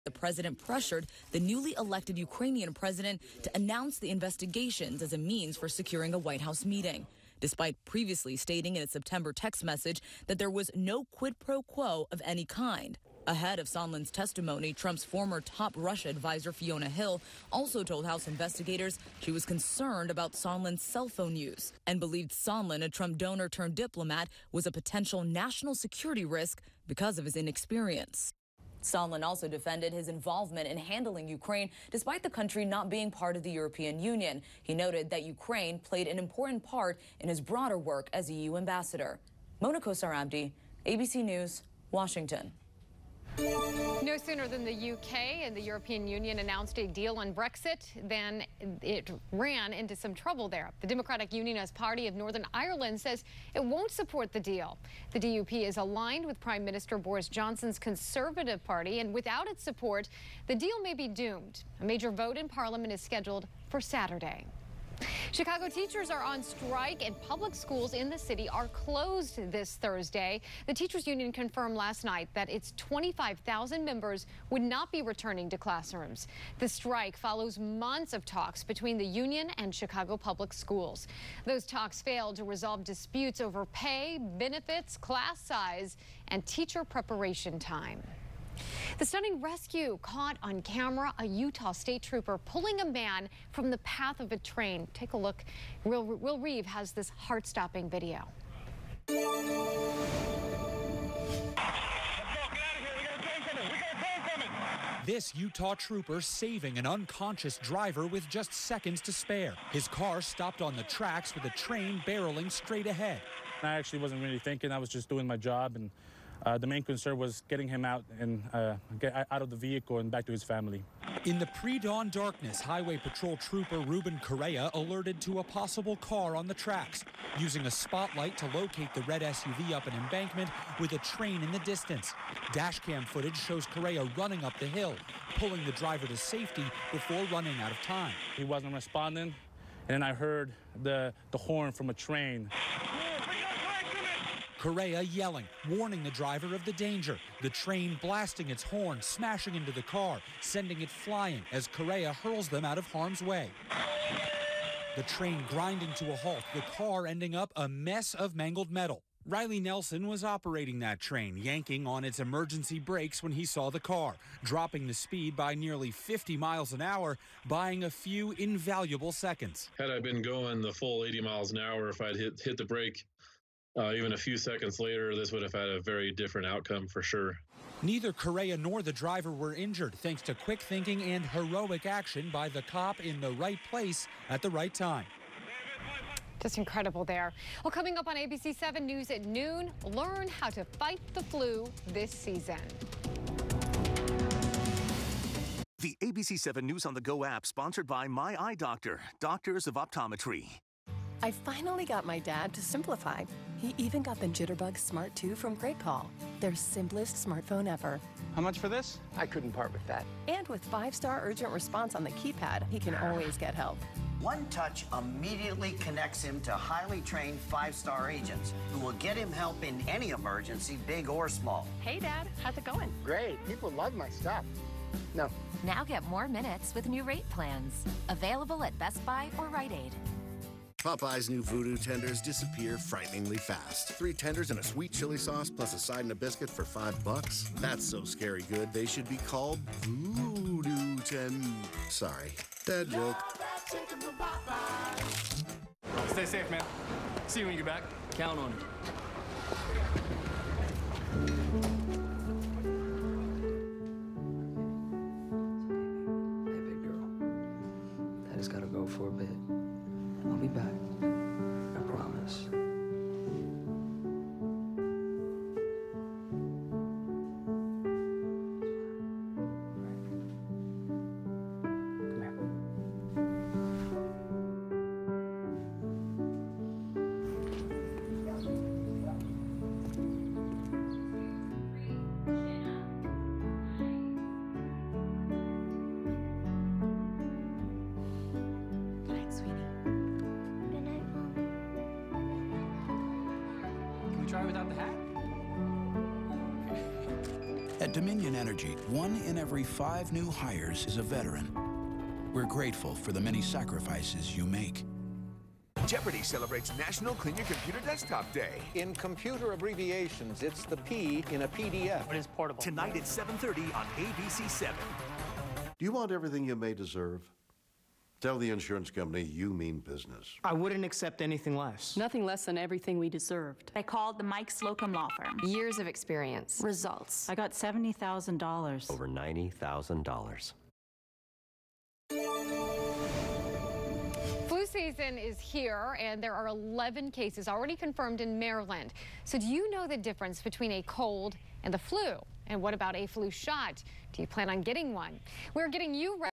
The president pressured the newly elected Ukrainian president to announce the investigations as a means for securing a White House meeting, despite previously stating in its September text message that there was no quid pro quo of any kind. Ahead of Sondland's testimony, Trump's former top Russia advisor Fiona Hill also told House investigators she was concerned about Sondland's cell phone use and believed Sondland, a Trump donor turned diplomat, was a potential national security risk because of his inexperience. Sondland also defended his involvement in handling Ukraine despite the country not being part of the European Union. He noted that Ukraine played an important part in his broader work as EU ambassador. Mona Kosar-Abdi, ABC News, Washington. No sooner than the UK and the European Union announced a deal on Brexit than it ran into some trouble there. The Democratic Unionist Party of Northern Ireland says it won't support the deal. The DUP is aligned with Prime Minister Boris Johnson's Conservative Party, and without its support, the deal may be doomed. A major vote in Parliament is scheduled for Saturday. Chicago teachers are on strike and public schools in the city are closed this Thursday. The teachers union confirmed last night that its 25,000 members would not be returning to classrooms. The strike follows months of talks between the union and Chicago public schools. Those talks failed to resolve disputes over pay, benefits, class size, and teacher preparation time. The stunning rescue caught on camera, a Utah state trooper pulling a man from the path of a train. Take a look. Will Reeve has this heart-stopping video. This Utah trooper saving an unconscious driver with just seconds to spare. His car stopped on the tracks with a train barreling straight ahead. I actually wasn't really thinking. I was just doing my job, and the main concern was getting him out and get out of the vehicle and back to his family. In the pre-dawn darkness, Highway Patrol Trooper Ruben Correa alerted to a possible car on the tracks, using a spotlight to locate the red SUV up an embankment with a train in the distance. Dashcam footage shows Correa running up the hill, pulling the driver to safety before running out of time. He wasn't responding, and then I heard the horn from a train. Correa yelling, warning the driver of the danger. The train blasting its horn, smashing into the car, sending it flying as Correa hurls them out of harm's way. The train grinding to a halt, the car ending up a mess of mangled metal. Riley Nelson was operating that train, yanking on its emergency brakes when he saw the car, dropping the speed by nearly 50 miles an hour, buying a few invaluable seconds. Had I been going the full 80 miles an hour, if I'd hit the brake even a few seconds later, this would have had a very different outcome for sure. Neither Correa nor the driver were injured, thanks to quick thinking and heroic action by the cop in the right place at the right time. Just incredible there. Well, coming up on ABC 7 News at noon, learn how to fight the flu this season. The ABC 7 News on the Go app, sponsored by My Eye Doctor, Doctors of Optometry. I finally got my dad to simplify. He even got the Jitterbug Smart 2 from Great Call, their simplest smartphone ever. How much for this? I couldn't part with that. And with 5-star urgent response on the keypad, he can always get help. One touch immediately connects him to highly trained 5-star agents who will get him help in any emergency, big or small. Hey, Dad, how's it going? Great. People love my stuff. No. Now get more minutes with new rate plans. Available at Best Buy or Rite Aid. Popeye's new voodoo tenders disappear frighteningly fast. 3 tenders and a sweet chili sauce plus a side and a biscuit for $5. That's so scary good, they should be called voodoo Sorry, dad joke. Stay safe, man. See you when you get back. Count on it. Hey, big girl. I just gotta go for a bit. I'll be back. I promise. At Dominion Energy, 1 in every 5 new hires is a veteran. We're grateful for the many sacrifices you make. Jeopardy celebrates National Clean Your Computer Desktop Day. In computer abbreviations, it's the P in a PDF. It is portable. Tonight at 7:30 on ABC7. Do you want everything you may deserve? Tell the insurance company you mean business. I wouldn't accept anything less. Nothing less than everything we deserved. I called the Mike Slocum Law Firm. Years of experience. Results. I got $70,000. Over $90,000. Flu season is here, and there are 11 cases already confirmed in Maryland. So do you know the difference between a cold and the flu? And what about a flu shot? Do you plan on getting one? We're getting you ready.